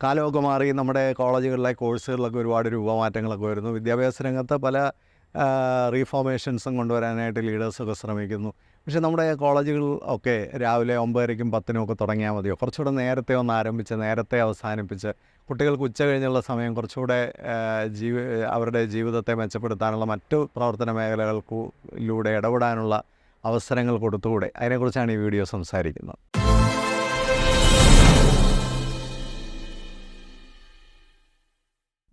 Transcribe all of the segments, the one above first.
കാലമൊക്കെ മാറി നമ്മുടെ കോളേജുകളിലെ കോഴ്സുകളിലൊക്കെ ഒരുപാട് രൂപമാറ്റങ്ങളൊക്കെ വരുന്നു. വിദ്യാഭ്യാസ രംഗത്ത് പല റീഫോർമേഷൻസും കൊണ്ടുവരാനായിട്ട് ലീഡേഴ്സൊക്കെ ശ്രമിക്കുന്നു. പക്ഷേ നമ്മുടെ കോളേജുകൾ ഒക്കെ രാവിലെ 9:30ക്കും 10:00നും ഒക്കെ തുടങ്ങിയാൽ മതിയോ? കുറച്ചുകൂടെ നേരത്തെ ഒന്ന് ആരംഭിച്ച് നേരത്തെ അവസാനിപ്പിച്ച് കുട്ടികൾക്ക് ഉച്ച കഴിഞ്ഞുള്ള സമയം കുറച്ചുകൂടെ അവരുടെ ജീവിതത്തെ മെച്ചപ്പെടുത്താനുള്ള മറ്റു പ്രവർത്തന മേഖലകൾക്കിലൂടെ ഇടപെടാനുള്ള അവസരങ്ങൾ കൊടുത്തുകൂടെ? അതിനെക്കുറിച്ചാണ് ഈ വീഡിയോ സംസാരിക്കുന്നത്.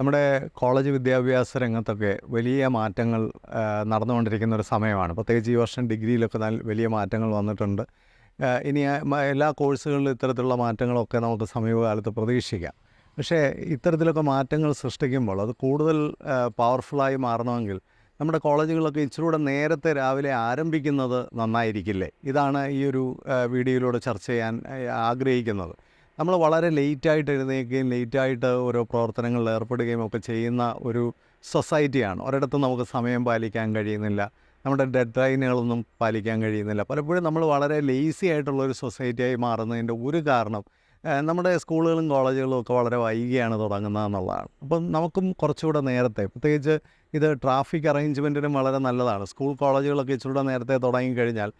നമ്മുടെ കോളേജ് വിദ്യാഭ്യാസ രംഗത്തൊക്കെ വലിയ മാറ്റങ്ങൾ നടന്നുകൊണ്ടിരിക്കുന്ന ഒരു സമയമാണ്. പ്രത്യേകിച്ച് ഈ വർഷം ഡിഗ്രിയിലൊക്കെ വലിയ മാറ്റങ്ങൾ വന്നിട്ടുണ്ട്. ഇനി എല്ലാ കോഴ്സുകളിലും ഇത്തരത്തിലുള്ള മാറ്റങ്ങളൊക്കെ നമുക്ക് സമീപകാലത്ത് പ്രതീക്ഷിക്കാം. പക്ഷേ ഇത്തരത്തിലൊക്കെ മാറ്റങ്ങൾ സൃഷ്ടിക്കുമ്പോൾ അത് കൂടുതൽ പവർഫുള്ളായി മാറണമെങ്കിൽ നമ്മുടെ കോളേജുകളൊക്കെ ഇച്ചിരൂടെ നേരത്തെ രാവിലെ ആരംഭിക്കുന്നത് നന്നായിരിക്കില്ലേ? ഇതാണ് ഈ ഒരു വീഡിയോയിലൂടെ ചർച്ച ചെയ്യാൻ ആഗ്രഹിക്കുന്നത്. നമ്മൾ വളരെ ലേറ്റായിട്ട് എഴുന്നേൽക്കുകയും ലേറ്റായിട്ട് ഓരോ പ്രവർത്തനങ്ങളിൽ ഏർപ്പെടുകയും ഒക്കെ ചെയ്യുന്ന ഒരു സൊസൈറ്റിയാണ്. ഒരിടത്തും നമുക്ക് സമയം പാലിക്കാൻ കഴിയുന്നില്ല, നമ്മുടെ ഡെഡ് ലൈനുകളൊന്നും പാലിക്കാൻ കഴിയുന്നില്ല. പലപ്പോഴും നമ്മൾ വളരെ ലേസി ആയിട്ടുള്ളൊരു സൊസൈറ്റിയായി മാറുന്നതിൻ്റെ ഒരു കാരണം നമ്മുടെ സ്കൂളുകളും കോളേജുകളും ഒക്കെ വളരെ വൈകിയാണ് തുടങ്ങുന്നതെന്നുള്ളതാണ്. അപ്പം നമുക്കും കുറച്ചുകൂടെ നേരത്തെ, പ്രത്യേകിച്ച് ഇത് ട്രാഫിക് അറേഞ്ച്മെൻറ്റിനും വളരെ നല്ലതാണ്. സ്കൂൾ കോളേജുകളൊക്കെ ഇച്ചിരൂടെ നേരത്തെ തുടങ്ങിക്കഴിഞ്ഞാൽ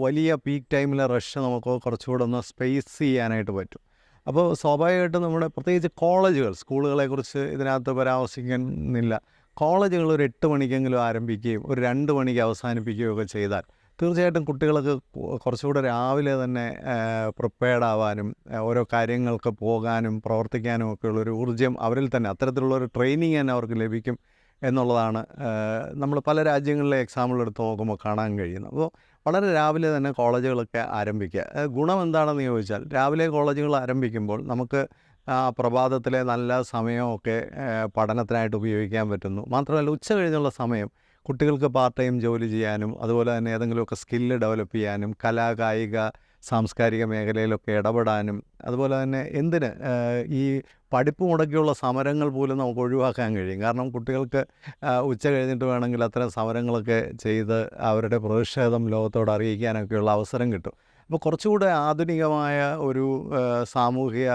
വലിയ പീക്ക് ടൈമിലെ റഷ് നമുക്ക് കുറച്ചുകൂടെ ഒന്ന് സ്പേസ് ചെയ്യാനായിട്ട് പറ്റും. അപ്പോൾ സ്വാഭാവികമായിട്ടും നമ്മുടെ പ്രത്യേകിച്ച് കോളേജുകൾ, സ്കൂളുകളെക്കുറിച്ച് ഇതിനകത്ത് പരാമർശിക്കുന്നില്ല. കോളേജുകൾ ഒരു 8 മണിക്കെങ്കിലും ആരംഭിക്കുകയും ഒരു 2 മണിക്ക് അവസാനിപ്പിക്കുകയും ഒക്കെ ചെയ്താൽ തീർച്ചയായിട്ടും കുട്ടികൾക്ക് കുറച്ചുകൂടെ രാവിലെ തന്നെ പ്രിപ്പയർഡ് ആവാനും ഓരോ കാര്യങ്ങൾക്ക് പോകാനും പ്രവർത്തിക്കാനും ഒക്കെയുള്ളൊരു ഊർജ്ജം അവരിൽ തന്നെ, അത്തരത്തിലുള്ളൊരു ട്രെയിനിങ് തന്നെ അവർക്ക് ലഭിക്കും എന്നുള്ളതാണ് നമ്മൾ പല രാജ്യങ്ങളിലെ എക്സാമ്പിൾ എടുത്ത് നോക്കുമ്പോൾ കാണാൻ കഴിയുന്നത്. അപ്പോൾ വളരെ രാവിലെ തന്നെ കോളേജുകളൊക്കെ ആരംഭിക്കുക. ഗുണം എന്താണെന്ന് ചോദിച്ചാൽ, രാവിലെ കോളേജുകൾ ആരംഭിക്കുമ്പോൾ നമുക്ക് പ്രഭാതത്തിലെ നല്ല സമയമൊക്കെ പഠനത്തിനായിട്ട് ഉപയോഗിക്കാൻ പറ്റുന്നു. മാത്രമല്ല ഉച്ച കഴിഞ്ഞുള്ള സമയം കുട്ടികൾക്ക് പാർട്ട് ടൈം ജോലി ചെയ്യാനും അതുപോലെ തന്നെ ഏതെങ്കിലുമൊക്കെ സ്കില്ല് ഡെവലപ്പ് ചെയ്യാനും കലാ കായിക സാംസ്കാരിക മേഖലയിലൊക്കെ ഇടപെടാനും അതുപോലെ തന്നെ ഈ പഠിപ്പ് മുടക്കിയുള്ള സമരങ്ങൾ പോലും നമുക്ക് ഒഴിവാക്കാൻ കഴിയും. കാരണം കുട്ടികൾക്ക് ഉച്ച കഴിഞ്ഞിട്ട് വേണമെങ്കിൽ അത്തരം സമരങ്ങളൊക്കെ ചെയ്ത് അവരുടെ പ്രതിഷേധം ലോകത്തോട് അറിയിക്കാനൊക്കെയുള്ള അവസരം കിട്ടും. അപ്പോൾ കുറച്ചുകൂടെ ആധുനികമായ ഒരു സാമൂഹിക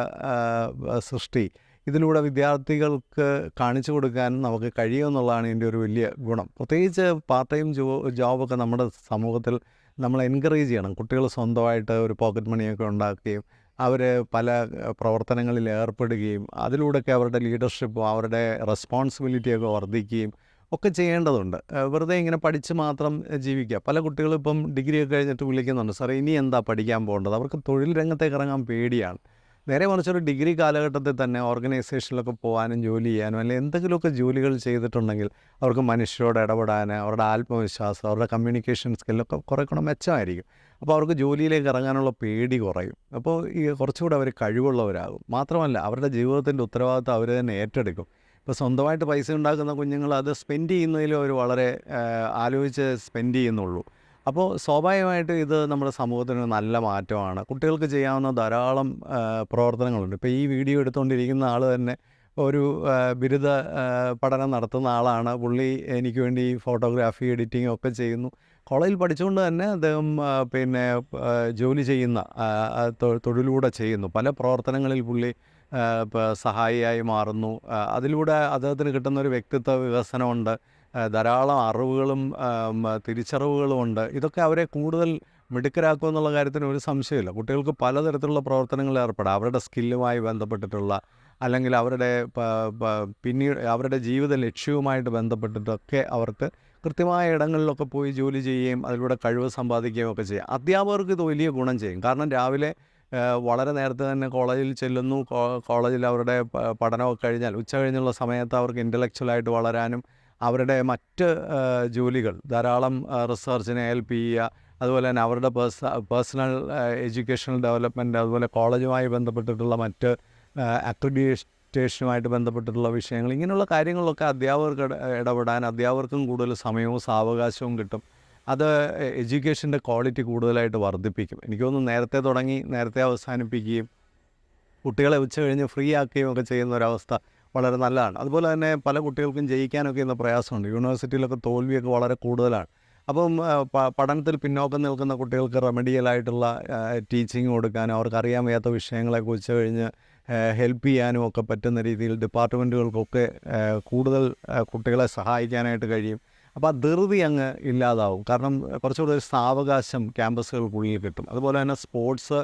സൃഷ്ടി ഇതിലൂടെ വിദ്യാർത്ഥികൾക്ക് കാണിച്ചു കൊടുക്കാൻ നമുക്ക് കഴിയുമെന്നുള്ളതാണ് ഇതിൻ്റെ ഒരു വലിയ ഗുണം. പ്രത്യേകിച്ച് പാർട്ട് ടൈം ജോബൊക്കെ നമ്മുടെ സമൂഹത്തിൽ നമ്മൾ എൻകറേജ് ചെയ്യണം. കുട്ടികൾ സ്വന്തമായിട്ട് ഒരു പോക്കറ്റ് മണിയൊക്കെ ഉണ്ടാക്കുകയും അവർ പല പ്രവർത്തനങ്ങളിൽ ഏർപ്പെടുകയും അതിലൂടെയൊക്കെ അവരുടെ ലീഡർഷിപ്പും അവരുടെ റെസ്പോൺസിബിലിറ്റിയൊക്കെ വർദ്ധിക്കുകയും ഒക്കെ ചെയ്യേണ്ടതുണ്ട്. വെറുതെ ഇങ്ങനെ പഠിച്ച് മാത്രം ജീവിക്കുക. പല കുട്ടികളും ഇപ്പം ഡിഗ്രിയൊക്കെ കഴിഞ്ഞിട്ട് വിളിക്കുന്നുണ്ട്, സാറേ ഇനി എന്താ പഠിക്കാൻ പോകേണ്ടത്? അവർക്ക് തൊഴിൽ രംഗത്തേക്ക് ഇറങ്ങാൻ പേടിയാണ്. നേരെ മറിച്ചൊരു ഡിഗ്രി കാലഘട്ടത്തിൽ തന്നെ ഓർഗനൈസേഷനിലൊക്കെ പോകാനും ജോലി ചെയ്യാനും അല്ലെങ്കിൽ എന്തെങ്കിലുമൊക്കെ ജോലികൾ ചെയ്തിട്ടുണ്ടെങ്കിൽ അവർക്ക് മനുഷ്യരോട് ഇടപെടാൻ, അവരുടെ ആത്മവിശ്വാസം, അവരുടെ കമ്മ്യൂണിക്കേഷൻ സ്കില്ലൊക്കെ കുറേ കൂടെ മെച്ചമായിരിക്കും. അപ്പോൾ അവർക്ക് ജോലിയിലേക്ക് ഇറങ്ങാനുള്ള പേടി കുറയും. അപ്പോൾ ഈ കുറച്ചുകൂടെ അവർ കഴിവുള്ളവരാകും. മാത്രമല്ല അവരുടെ ജീവിതത്തിൻ്റെ ഉത്തരവാദിത്വം അവർ തന്നെ ഏറ്റെടുക്കും. ഇപ്പോൾ സ്വന്തമായിട്ട് പൈസ ഉണ്ടാക്കുന്ന കുഞ്ഞുങ്ങൾ അത് സ്പെൻഡ് ചെയ്യുന്നതിലും അവർ വളരെ ആലോചിച്ച് സ്പെൻഡ് ചെയ്യുന്നുള്ളൂ. അപ്പോൾ സ്വാഭാവികമായിട്ടും ഇത് നമ്മുടെ സമൂഹത്തിന് നല്ല മാറ്റമാണ്. കുട്ടികൾക്ക് ചെയ്യാവുന്ന ധാരാളം പ്രവർത്തനങ്ങളുണ്ട്. ഇപ്പോൾ ഈ വീഡിയോ എടുത്തുകൊണ്ടിരിക്കുന്ന ആൾ തന്നെ ഒരു ബിരുദ പഠനം നടത്തുന്ന ആളാണ്. പുള്ളി എനിക്ക് വേണ്ടി ഫോട്ടോഗ്രാഫി എഡിറ്റിംഗ് ഒക്കെ ചെയ്യുന്നു. കോളേജിൽ പഠിച്ചുകൊണ്ട് തന്നെ അദ്ദേഹം ജോലി ചെയ്യുന്ന തൊഴിലൂടെ ചെയ്യുന്നു. പല പ്രവർത്തനങ്ങളിൽ പുള്ളി സഹായിയായി മാറുന്നു. അതിലൂടെ അദ്ദേഹത്തിന് കിട്ടുന്നൊരു വ്യക്തിത്വ വികസനമുണ്ട്, ധാരാളം അറിവുകളും തിരിച്ചറിവുകളുമുണ്ട്. ഇതൊക്കെ അവരെ കൂടുതൽ മിടുക്കരാക്കുമെന്നുള്ള കാര്യത്തിന് ഒരു സംശയമില്ല. കുട്ടികൾക്ക് പലതരത്തിലുള്ള പ്രവർത്തനങ്ങളിൽ ഏർപ്പെടാം. അവരുടെ സ്കില്ലുമായി ബന്ധപ്പെട്ടിട്ടുള്ള അല്ലെങ്കിൽ അവരുടെ പിന്നീട് അവരുടെ ജീവിത ലക്ഷ്യവുമായിട്ട് ബന്ധപ്പെട്ടിട്ടൊക്കെ അവർക്ക് കൃത്യമായ ഇടങ്ങളിലൊക്കെ പോയി ജോലി ചെയ്യുകയും അതിലൂടെ കഴിവ് സമ്പാദിക്കുകയും ഒക്കെ ചെയ്യാം. അധ്യാപകർക്ക് ഇത് വലിയ ഗുണം ചെയ്യും. കാരണം രാവിലെ വളരെ നേരത്തെ തന്നെ കോളേജിൽ ചെല്ലുന്നു. കോളേജിൽ അവരുടെ പഠനമൊക്കെ കഴിഞ്ഞാൽ ഉച്ച കഴിഞ്ഞുള്ള സമയത്ത് അവർക്ക് ഇൻ്റലക്ച്വലായിട്ട് വളരാനും അവരുടെ മറ്റ് ജോലികൾ ധാരാളം റിസർച്ചിനെ ഹെൽപ്പ് ചെയ്യുക, അതുപോലെ തന്നെ അവരുടെ പേഴ്സണൽ എഡ്യൂക്കേഷണൽ ഡെവലപ്മെൻറ്റ്, അതുപോലെ കോളേജുമായി ബന്ധപ്പെട്ടിട്ടുള്ള മറ്റ് അക്രഡിറ്റേഷനുമായിട്ട് ബന്ധപ്പെട്ടിട്ടുള്ള വിഷയങ്ങൾ, ഇങ്ങനെയുള്ള കാര്യങ്ങളിലൊക്കെ അധ്യാപകർക്ക് ഇടപെടാൻ അധ്യാപകർക്കും കൂടുതൽ സമയവും സാവകാശവും കിട്ടും. അത് എഡ്യൂക്കേഷൻ്റെ ക്വാളിറ്റി കൂടുതലായിട്ട് വർദ്ധിപ്പിക്കും. എനിക്ക് തോന്നുന്നു നേരത്തെ തുടങ്ങി നേരത്തെ അവസാനിപ്പിക്കുകയും കുട്ടികളെ ഉച്ച കഴിഞ്ഞ് ഫ്രീ ആക്കുകയും ഒക്കെ ചെയ്യുന്ന ഒരവസ്ഥ വളരെ നല്ലതാണ്. അതുപോലെ തന്നെ പല കുട്ടികൾക്കും ജയിക്കാനൊക്കെ ഇന്ന് പ്രയാസമുണ്ട്. യൂണിവേഴ്സിറ്റിയിലൊക്കെ തോൽവിയൊക്കെ വളരെ കൂടുതലാണ്. അപ്പം പഠനത്തിൽ പിന്നോക്കം നിൽക്കുന്ന കുട്ടികൾക്ക് റെമഡിയലായിട്ടുള്ള ടീച്ചിങ് കൊടുക്കാനും അവർക്ക് അറിയാൻ വയ്യാത്ത വിഷയങ്ങളെക്കുറിച്ച് കഴിഞ്ഞ് ഹെൽപ്പ് ചെയ്യാനും ഒക്കെ പറ്റുന്ന രീതിയിൽ ഡിപ്പാർട്ട്മെൻറ്റുകൾക്കൊക്കെ കൂടുതൽ കുട്ടികളെ സഹായിക്കാനായിട്ട് കഴിയും. അപ്പോൾ ആ ധൃതി അങ്ങ് ഇല്ലാതാവും. കാരണം കുറച്ചുകൂടി ഒരു സാവകാശം ക്യാമ്പസുകൾക്കുള്ളിൽ കിട്ടും. അതുപോലെ തന്നെ സ്പോർട്സ്,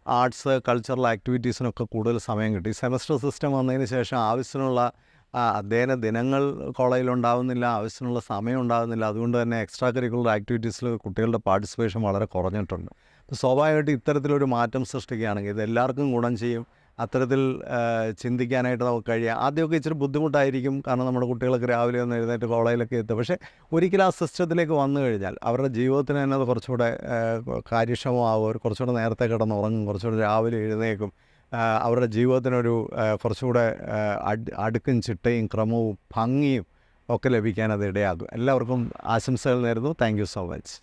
ആർട്സ്, കൾച്ചറൽ ആക്ടിവിറ്റീസിനൊക്കെ കൂടുതൽ സമയം കിട്ടും. ഈ സെമസ്റ്റർ സിസ്റ്റം വന്നതിന് ശേഷം ആവശ്യത്തിനുള്ള അധ്യയന ദിനങ്ങൾ കോളേജിലുണ്ടാവുന്നില്ല, ആവശ്യത്തിനുള്ള സമയം ഉണ്ടാകുന്നില്ല. അതുകൊണ്ട് തന്നെ എക്സ്ട്രാ കരിക്കുലർ ആക്ടിവിറ്റീസിൽ കുട്ടികളുടെ പാർട്ടിസിപ്പേഷൻ വളരെ കുറഞ്ഞിട്ടുണ്ട്. അപ്പോൾ സ്വാഭാവികമായിട്ട് ഇത്തരത്തിലൊരു മാറ്റം സൃഷ്ടിക്കുകയാണെങ്കിൽ ഇത് എല്ലാവർക്കും ഗുണം ചെയ്യും. അത്തരത്തിൽ ചിന്തിക്കാനായിട്ട് നമുക്ക് കഴിയുക. ആദ്യമൊക്കെ ഇച്ചിരി ബുദ്ധിമുട്ടായിരിക്കും, കാരണം നമ്മുടെ കുട്ടികളൊക്കെ രാവിലെ ഒന്ന് എഴുന്നേറ്റ് കോളേജിലൊക്കെ എത്തും. പക്ഷേ ഒരിക്കലും ആ സിസ്റ്റത്തിലേക്ക് വന്നു കഴിഞ്ഞാൽ അവരുടെ ജീവിതത്തിന് തന്നെ അത് കുറച്ചുകൂടെ കാര്യക്ഷമമാവും. അവർ കുറച്ചുകൂടെ നേരത്തെ കിടന്നുറങ്ങും, കുറച്ചുകൂടെ രാവിലെ എഴുന്നേൽക്കും. അവരുടെ ജീവിതത്തിനൊരു കുറച്ചുകൂടെ അടുക്കും ചിട്ടയും ക്രമവും ഭംഗിയും ഒക്കെ ലഭിക്കാൻ അത് ഇടയാകും. എല്ലാവർക്കും ആശംസകൾ നേരുന്നു. Thank you so much.